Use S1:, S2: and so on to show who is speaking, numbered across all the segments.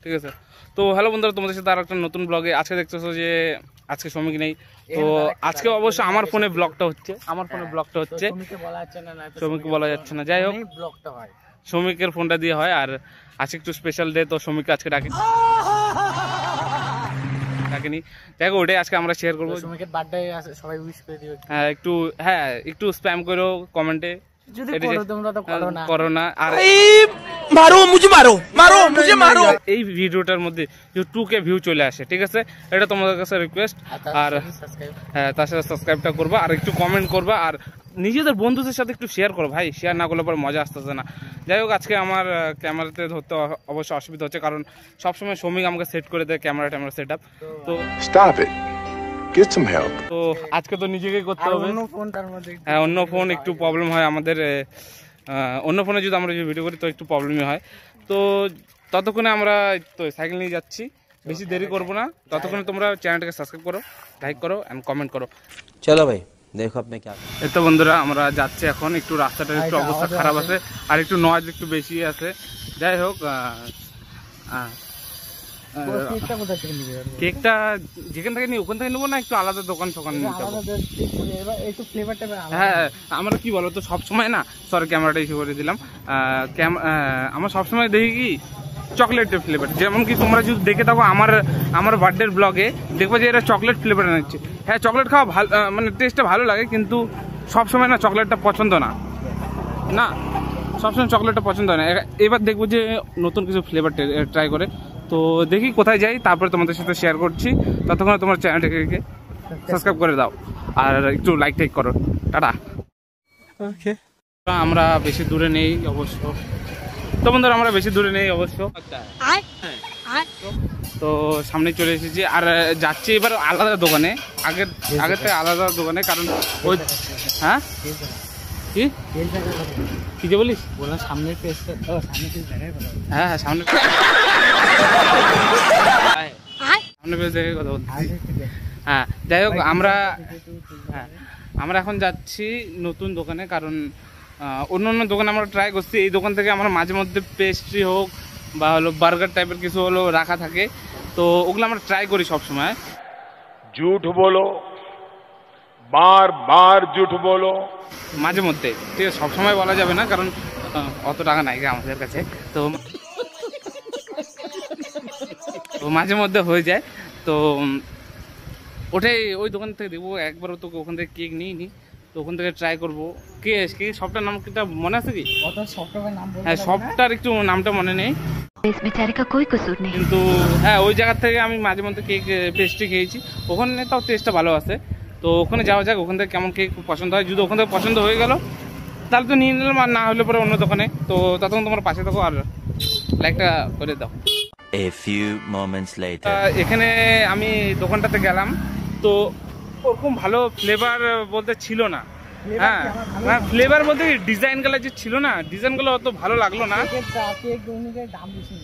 S1: ঠিক আছে। তো হ্যালো বন্ধুরা, তোমাদের সাথে আর একটা নতুন ব্লগে আজকে দেখতেছো যে আজকে শ্রমিক নেই। তো আজকে অবশ্য আমার ফোনে ব্লগটা হচ্ছে, শ্রমিককে বলা যাচ্ছে না। যাই হোক, শ্রমিকের ফোনটা দিয়ে হয়। আর আজকে একটু স্পেশাল ডে, তো শ্রমিককে আজকে ডাকেনি। যাই হোক, ওটাই আজকে আমরা শেয়ার করবো।
S2: শ্রমিকের বার্থডে আছে, সবাই উইশ করে দিও।
S1: একটু স্প্যাম করো কমেন্টে,
S2: যদি তোমরা তো
S1: করো না। আর এই ভিডিওটার মধ্যে 2K ভিউ চলে আসে, ঠিক আছে? এটা তোমাদের কাছে রিকোয়েস্ট। আর তার সাথে সাবস্ক্রাইবটা করবা, আর একটু কমেন্ট করবা, আর নিজেদের বন্ধুদের সাথে একটু শেয়ার করো ভাই। শেয়ার না করলে পরে মজা আসতেছে না। যাই হোক, আজকে আমার ক্যামেরাতে ধরতে অবশ্য অসুবিধা হচ্ছে, কারণ সবসময় শ্রমিক আমাকে সেট করে দেয় ক্যামেরা সেট আপ। তো তো আজকে তো নিজেকেই করতে হবে। অন্য ফোন একটু প্রবলেম হয় আমাদের। অন্য ফোনে যদি আমরা ভিডিও করি তো একটু প্রবলেমই হয়। তো ততক্ষণে আমরা তো সাইকেল নিয়ে যাচ্ছি, বেশি দেরি করবো না। ততক্ষণে তোমরা চ্যানেলটাকে সাবস্ক্রাইব করো, লাইক করো এন্ড কমেন্ট করো।
S3: চলো ভাই, দেখো আপনি কি।
S1: তো বন্ধুরা, আমরা যাচ্ছি এখন। একটু রাস্তাটার একটু অবস্থা খারাপ আছে, আর একটু নয়েজ একটু বেশি আছে। যাই হোক, কেকটা যেখান থেকে নিই ওখান থেকে নেবো না একটু আলাদা দোকান হ্যাঁ, আমরা কি বলো তো সবসময় না, সরি ক্যামেরাটা ইস্যু করে দিলাম। আমরা সবসময় দেখি কি চকলেটের ফ্লেভার, যেমন কি তোমরা যদি দেখে থাকো আমার বার্থডের ব্লগে দেখবো যে এরা চকলেট ফ্লেভার নিচ্ছে। হ্যাঁ, চকলেট খাওয়া ভালো, মানে টেস্টটা ভালো লাগে, কিন্তু সবসময় না চকলেটটা পছন্দ না, সবসময় চকলেটটা পছন্দ হয় না। এবার দেখবো যে নতুন কিছু ফ্লেভার ট্রাই করে। তো দেখি কোথায় যাই, তারপরে তোমাদের সাথে শেয়ার করছি। ততক্ষণে তোমার চ্যানেলটাকে সাবস্ক্রাইব করে দাও, আর একটু লাইক টাইক করো। টাটা। ওকে, আমরা বেশি দূরে নেই অবশ্য। তো বন্ধুরা, আমরা বেশি দূরে নেই অবশ্য। তো সামনে চলে এসেছি, আর যাচ্ছি এবার আলাদা দোকানে, আগের থেকে আলাদা দোকানে। কারণ ওই হ্যাঁ কি যে বলিস,
S2: বললাম সামনের পেজটা,
S1: হ্যাঁ সামনের পেজ দেখে কথা বলছি। হ্যাঁ, যাই হোক, আমরা এখন যাচ্ছি নতুন দোকানে। কারণ অন্য দোকানে আমরা ট্রাই করছি, এই দোকান থেকে আমরা মাঝে মধ্যে পেস্ট্রি হোক বা হলো বার্গার টাইপের কিছু হলো রাখা থাকে, তো ওগুলো আমরা ট্রাই করি সবসময়।
S4: झूठ बोलो, बार बार झूठ बोलो,
S1: মাঝে মধ্যে, ঠিক আছে? সবসময় বলা যাবে না, কারণ অত টাকা নাই আমাদের কাছে। তো মাঝে মধ্যে হয়ে যায়। তো ওটাই ওই দোকান থেকে দেখবো। একবারও তো ওখান থেকে কেক নিইনি, তো ওখান থেকে ট্রাই করবো। কে শপটার নাম কিটা মনে আছে কি? হ্যাঁ, শপটার একটু নামটা মনে নেই, কিন্তু হ্যাঁ ওই জায়গা থেকে আমি মাঝে মধ্যে কেক পেস্ট্রি খেয়েছি। ওখানে তাও টেস্টটা ভালো আছে। তো ওখানে যাওয়া যাক, ওখান থেকে কেমন কেক পছন্দ হয়। যদি ওখান থেকে পছন্দ হয়ে গেল তাহলে তো নিয়ে নিলাম, আর না হলে পরে অন্য দোকানে। তো ততক্ষণ তোমার পাশে থাকো আর লাইকটা করে দাও। এখানে আমি দোকানটাতে গেলাম, তো ওরকম ভালো ফ্লেভার বলতে ছিল না। হ্যাঁ, ফ্লেভার বলতে ডিজাইনগুলো যে ছিল না, ডিজাইনগুলো অত ভালো লাগলো না।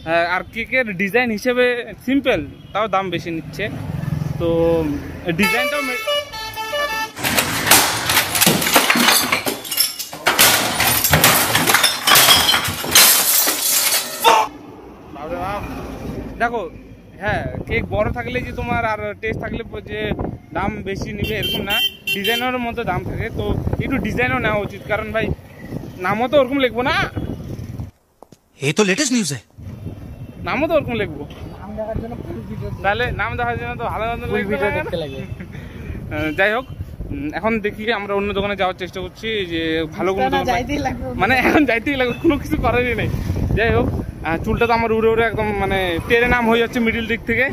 S1: হ্যাঁ, আর কেকের ডিজাইন হিসেবে সিম্পল, তাও দাম বেশি নিচ্ছে। তো ডিজাইনটাও দেখো। হ্যাঁ, কেক বড় থাকলে যে তোমার আর টেস্ট থাকলে যে দাম বেশি নিবে এরকম না, ডিজাইনের মধ্যে দাম থাকে। তো একটু ডিজাইনও নেওয়া উচিত, কারণ ভাই নামও তো ওরকম লিখবো না।
S3: এই তো লেটেস্ট নিউজ
S1: নামও তো ওরকম লিখবো, তাহলে নাম দেখার জন্য তো ভালো লাগে। যাই হোক, এখন দেখি আমরা অন্য দোকানে যাওয়ার চেষ্টা করছি, যে ভালো কোনো মানে এখন যাইতেই লাগবে, কোনো কিছু করারই নেই। যাই হোক, চুলটা তো আমার উড়ে একদম মানে টেরে নাম হয়ে যাচ্ছে মিডিল দিক থেকে।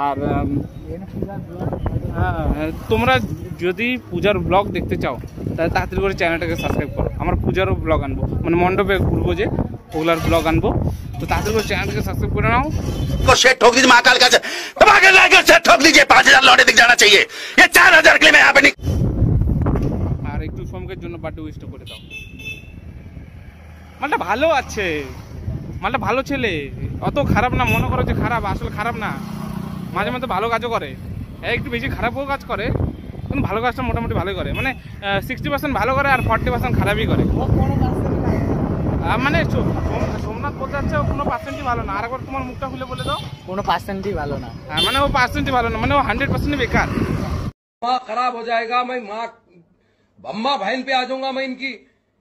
S1: আর তোমরা যদি পূজার ব্লগ দেখতে চাও তাহলে তাড়াতাড়ি করে চ্যানেলটাকে সাবস্ক্রাইব করো। আমরা পূজারও ব্লগ আনবো, মানে মণ্ডপে ঘুরবো যে, ওগুলার ব্লগ আনবো। তো তাড়াতাড়ি করে চ্যানেলটাকে সাবস্ক্রাইব করে নাও।
S5: ठोक दीजिए महाकाल का ठोक दीजिए 5000 लौटे दिख जाना चाहिए, ये 4000 के लिए मैं यहाँ पे नहीं।
S1: আর একটু শ্রমিকের জন্য বার্থডে উইশটা করে দাও। মালটা ভালো আছে, মালটা ভালো ছেলে, অত খারাপ না। মনে করো যে খারাপ, আসলে খারাপ না, মাঝে মধ্যে ভালো কাজও করে। একটু বেশি খারাপও কাজ করে, কিন্তু ভালো কাজটা মোটামুটি ভালোই করে। মানে 60% ভালো করে আর 40% খারাপই করে। মানে সোমনাথ বলতে যাচ্ছে কোনো পার্সেন্টই ভালো না। আরেকবার তোমার মুখটা খুলে বলে দাও।
S2: কোনো পার্সেন্টই ভালো না।
S1: মানে ও পার্সেন্টই ভালো না, মানে ও 100% বেকার।
S6: माँ खराब हो जाएगा, मैं माँ अम्मा बहन पे आ जाऊंगा, मैं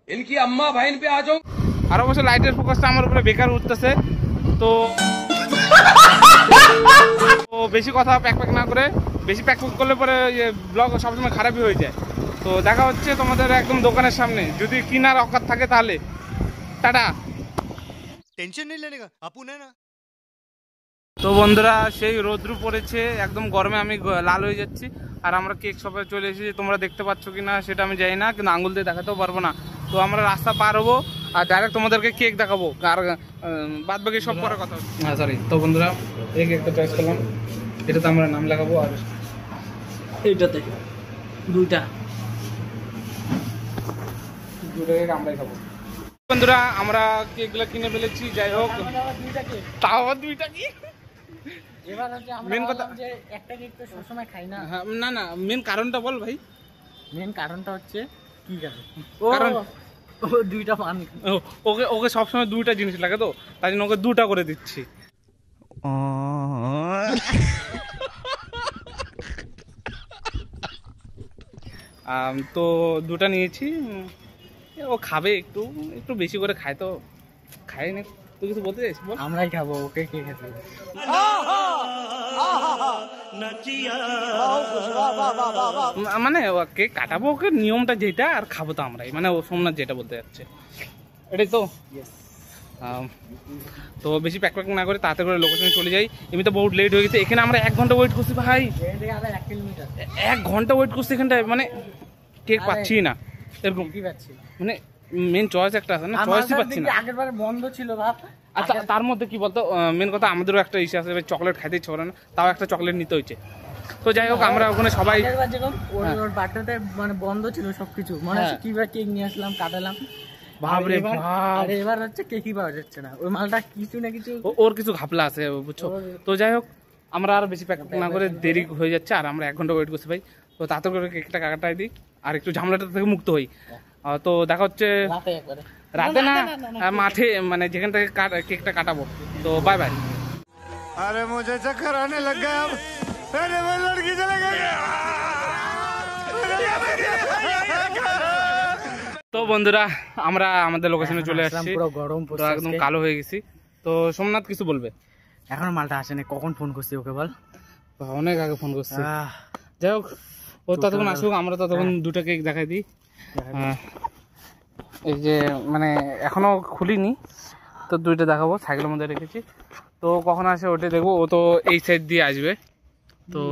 S6: इनकी अम्मा बहन पे आ जाऊंगा।
S1: আর অবশ্য লাইটের ফোকাসটা আমার উপরে বেকার উঠতেছে। তো বেশি কথা প্যাক প্যাক না করে, বেশি প্যাক প্যাক করলে পরে ব্লগ সবসময় খারাপই হয়ে যায়। তো দেখা হচ্ছে তোমাদের একদম দোকানের সামনে, যদি কিনার অকাত থাকে তাহলে টাটা।
S3: टेंशन नहीं लेने का अपुन है ना।
S1: তো বন্ধুরা সেই রোদ্রু পড়েছে, একদম গরমে আমি লাল হয়ে যাচ্ছি। আর আমরা কেক শপে চলে এসেছি, তোমরা দেখতে পাচ্ছ কি না সেটা আমি জানি না, কিন্তু আঙুল দিয়ে দেখাতেও পারবো না। তো আমরা রাস্তা পার হবো আর ডাইরেক্ট তোমাদেরকে কেক দেখাবো, আর বাদ বাকি সব পরে কথা হচ্ছে। হ্যাঁ সরি। তো বন্ধুরা এই কেকটা চয়েস করলাম, এটাতে আমরা নাম লাগাবো। আর এইটাতে দুইটা কেক আমরাই খাবো। বন্ধুরা আমরা কেকগুলো কিনে ফেলেছি, যাই হোক তাও আবার দুইটা কি
S2: এবার হচ্ছে
S1: মেন
S2: আমরা
S1: কথা
S2: যে একটা কেক তো সবসময় খাই না।
S1: হ্যাঁ, না না মেন কারণটা বল ভাই।
S2: মেন কারণটা হচ্ছে কি কারণ?
S1: কারণ
S2: ও দুইটা পান।
S1: ওকে ওকে সবসময় দুইটা জিনিস লাগে, তো তাই জন্য ওকে দুটা করে দিচ্ছি। তো দুটা নিয়েছি, ও খাবে, একটু একটু বেশি করে খায়, তো খায় না। তুই কিছু বলতে চাইছিস বল।
S2: আমরাই খাবো, ওকে কে খেতে?
S1: মানে ওকে কাটাবো, ওকে নিয়মটা যেটা, আর খাবো তো আমরাই, মানে ও সোমনাথ যেটা বলতে যাচ্ছে এটাই তো। তো বেশি প্যাক প্যাক না করে তাড়াতাড়ি করে লোকেশনে চলে যাই, এমনি তো বহুত লেট হয়ে গেছে। এখানে আমরা 1 ঘন্টা ওয়েট করছি ভাই,
S2: 1 কিলোমিটার
S1: 1 ঘন্টা ওয়েট করছি এখানটায়, মানে কেক পাচ্ছি না এরকম।
S2: কি পাচ্ছি
S1: মানে মেন চয়েস একটা আছে না, চয়েসই পাচ্ছি না।
S2: আগের বার বন্ধ ছিল ভাব।
S1: আচ্ছা তার মধ্যে কি বলতো, মেন কথা আমাদেরও একটা ইস্যু আছে, চকলেট খাইতে ইচ্ছে করে না, তাও একটা চকলেট নিতে হয়েছে। তো যাই হোক আমরা ওখানে সবাই
S2: আগের বার যেরকম ওর বার্থডেতে মানে বন্ধ ছিল সবকিছু, মনে আছে কিভাবে কেক নিয়ে আসলাম, কাটালাম।
S1: বাপরে বাপ,
S2: আর এবার হচ্ছে কেকই পাওয়া যাচ্ছে না, ওই মালটা কিছু না কিছু
S1: ওর কিছু ঘাপলা আছে বুঝছো। তো যাই হোক আমরা আর বেশি প্যাক না করে, দেরি হয়ে যাচ্ছে আর আমরা 1 ঘন্টা ওয়েট করছি ভাই। তো তাড়াতাড়ি করে কেকটা কাটাই দিই আর একটু ঝামেলাটা থেকে মুক্ত হই। তো দেখা হচ্ছে
S2: রাতে একবারে,
S1: রাতে না, মাঠে, মানে যেখান থেকে কেকটা কাটাবো। তো বাই বাই।
S3: अरे मुझे चक्कर आने लग गया अब। अरे वो लड़की चले गई।
S1: তো বন্ধুরা আমরা আমাদের লোকেশনে চলে আসছি,
S2: পুরো গরম
S1: তো
S2: পড়ছে
S1: একদম
S2: আজকে।
S1: কালো হয়ে গেছি। তো সোমনাথ কিছু বলবে?
S2: এখনো মালটা আসেনি, কখন ফোন করছি ওকে বল?
S1: অনেক আগে ফোন করছি। যাই হোক ও ততক্ষণ আসুক, আমরা ততক্ষণ দুটো কেক দেখাই দিই। এই যে মানে এখনো খুলিনি, তো দুইটা দেখাবো, সাইকেলের মধ্যে রেখেছি। তো কখন আসে ওটা দেখবো, ও তো এই সাইড দিয়ে আসবে। তো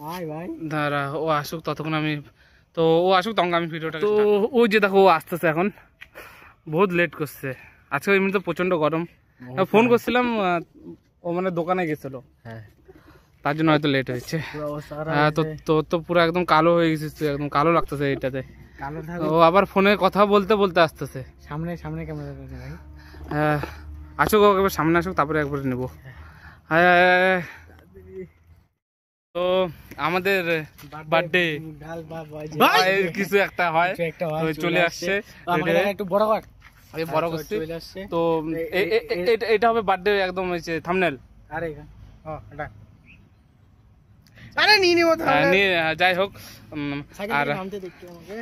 S2: ভাই
S1: দাঁড়া ও আসুক, ততক্ষণ আমি, তো ও আসুক তখন আমি ভিডিওটা, তো ওই যে দেখো ও আসতেছে, এখন বহুত লেট করছে আজকে, এমনি তো প্রচন্ড গরম। ফোন করছিলাম, ও মানে দোকানে গেছিল,
S2: হ্যাঁ
S1: তার জন্য হয়তো লেট হয়েছে।
S2: পুরো অবস্থা খারাপ
S1: হ্যাঁ, তো
S2: হয়েছে।
S1: তো পুরো একদম কালো হয়ে গেছিস তুই, একদম কালো লাগতেছে এটাতে।
S2: কালো থাকবে
S1: ও আবার ফোনে কথা বলতে বলতে আসতেছে।
S2: সামনে সামনে ক্যামেরা আছে ভাই।
S1: হ্যাঁ আসুক, ও একবার সামনে আসুক, তারপরে একবারে নেবো। হ্যাঁ তো আমাদের বার্থডে
S2: ডাল বা
S1: কিছু একটা হয়,
S2: কিছু একটা হয়,
S1: তো চলে আসছে।
S2: আমাকে একটু বড় কর,
S1: এই বড় করছি,
S2: চলে আসছে।
S1: তো এটা হবে বার্থডে একদম হয়েছে থাম্বনেল।
S2: আরে এটা আরে নিয়ে নিব তো।
S1: যাই হোক আর
S2: নামতে দেখতে আমাকে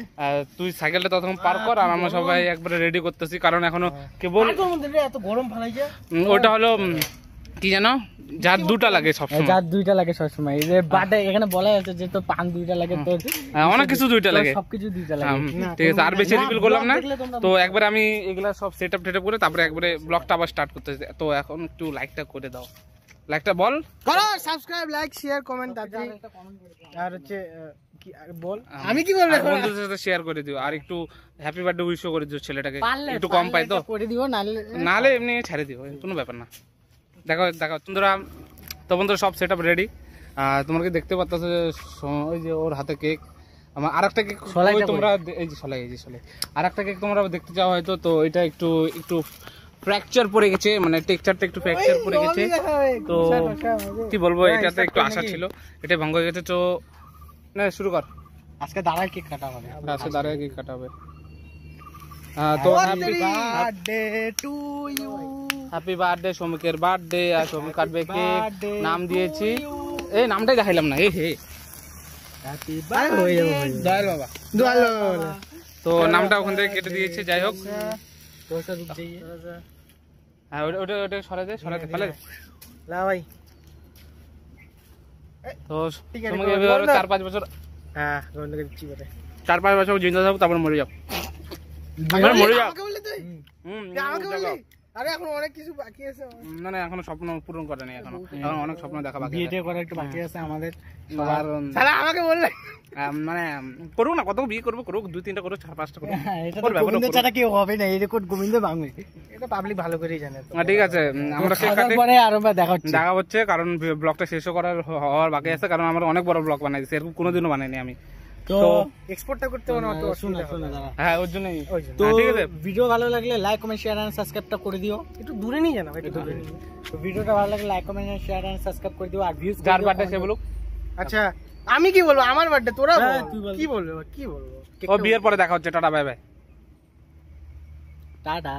S1: তুই সাইকেলটা ততক্ষণ পার কর, আর আমরা সবাই একবারে রেডি করতেছি, কারণ এখনো কেবল
S2: এত গরম ফালাইছে।
S1: ওটা হলো কি জানো, যার দুটা লাগে সবসময়,
S2: যার দুইটা লাগে সবসময়। এই যে বার্থডে এখানে বলা আছে যে তো পান দুইটা লাগে, তো
S1: অনেক কিছু দুইটা লাগে,
S2: সবকিছু দুইটা লাগে।
S1: ঠিক আছে, আর বেশি রিভিল করলাম না। তো একবার আমি এগুলা সব সেটআপ টেটআপ করে তারপরে একবারে ব্লগটা আবার স্টার্ট করতেছি। তো এখন একটু লাইকটা করে দাও, লাইকটা বল
S2: করো, সাবস্ক্রাইব, লাইক, শেয়ার, কমেন্ট আছে। আর হচ্ছে কি বল, আমি কি বলবো,
S1: বন্ধুদের সাথে শেয়ার করে দিও, আর একটু হ্যাপি বার্থডে উইশও করে দিও ছেলেটাকে, একটু কম পাই তো
S2: করে দিও,
S1: নালে এমনি ছেড়ে দিও, কোনো ব্যাপার না। দেখো দেখো বন্ধুরা, তো বন্ধুরা সব সেটআপ রেডি। তোমরা কি দেখতে পাচ্ছ ওই যে ওর হাতে কেক, আমার আরেকটা কেক তোমরা এই যে সলাই, এই যে সলাই আরেকটা কেক তোমরা দেখতে চাও হয়তো। তো এটা একটু একটু ফ্র্যাকচার পড়ে গেছে, মানে টেক্সচারটা একটু ফ্র্যাকচার পড়ে গেছে। তো কি বলবো, এটাতে একটু আশা ছিল, এটা ভঙ্গ হয়ে গেছে। তো না শুরু কর,
S2: আজকে দাঁড়ায় কেক কাটা হবে,
S1: আজকে দাঁড়ায় কেক কাটা হবে। তো
S2: birthday to you,
S1: happy birthday সৌমিকের বার্থডে। আর সৌমিক কাটবে কেক, নাম দিয়েছি, এই নামটাই দেখাইলাম না। এই হে
S2: হ্যাপি বার্থডে
S1: দয়াল বাবা,
S2: দোয়াল।
S1: তো নামটা ওখান থেকে কেটে দিয়েছে। যাই হোক, হ্যাঁ ওটা ওটা সরাতে ফেলে দে।
S2: লা ভাই,
S1: তো
S2: ঠিক আছে,
S1: তোমাকে
S2: বল না।
S1: 4-5 বছর,
S2: হ্যাঁ বন্ধ করে দিচ্ছি বলে।
S1: 4-5 বছর জিন্দা থাকো, তারপর মরে যাও। তারপরে মরে যাও।
S2: আমাকে বললি তুই?
S1: হুম,
S2: আমাকে
S1: যাও।
S2: বললি? আরে এখন অনেক কিছু বাকি আছে আমার।
S1: না না, এখনো স্বপ্ন পূরণ করে নাই, এখনো অনেক স্বপ্ন দেখা বাকি আছে।
S2: বিয়েটা করা একটু বাকি আছে আমাদের।
S1: আর
S2: শালা আমাকে বললে?
S1: মানে করুক না, কত বিয়ে করবো করুক, 2-3টা করুক, 4-5টা করুক,
S2: হ্যাঁ, এটা তো
S1: করবে, এখনো
S2: গোবিন্দ
S1: করুক।
S2: ছাড়া কেউ হবে না, এই রেকর্ড গোবিন্দ ভাঙবে। এটা পাবলিক ভালো করেই জানে তো।
S1: ঠিক আছে, আমরা কেক কাটি,
S2: পরে আরো দেখা হচ্ছে।
S1: দেখা হচ্ছে, কারণ ব্লগটা শেষও হওয়ার বাকি আছে, কারণ আমরা অনেক বড় ব্লগ বানাইছি, এরকম কোনোদিনও বানাইনি আমি।
S2: তো এক্সপোর্টটা করতে হবে না, অত অসুবিধা হবে না।
S1: হ্যাঁ ওর জন্যই।
S2: তো
S1: ঠিক আছে,
S2: ভিডিও ভালো লাগলে লাইক কমেন্ট শেয়ার এন্ড সাবস্ক্রাইবটা করে দিও। একটু দূরে নিয়ে জানা, একটু দূরে নিয়ে। তো ভিডিওটা ভালো লাগলে like comment share and subscribe করে দিও। আর ভিউজ
S1: যার বার্থডে সে বলুক।
S2: আচ্ছা আমি কি বলবো? আমার বার্থডে, তোরা
S1: হ্যাঁ,
S2: বল।
S1: তুই বল।
S2: কি বলবো কি বলবো?
S1: ও বিয়ের পরে দেখা হচ্ছে, টাটা বাই বাই।
S2: টাটা।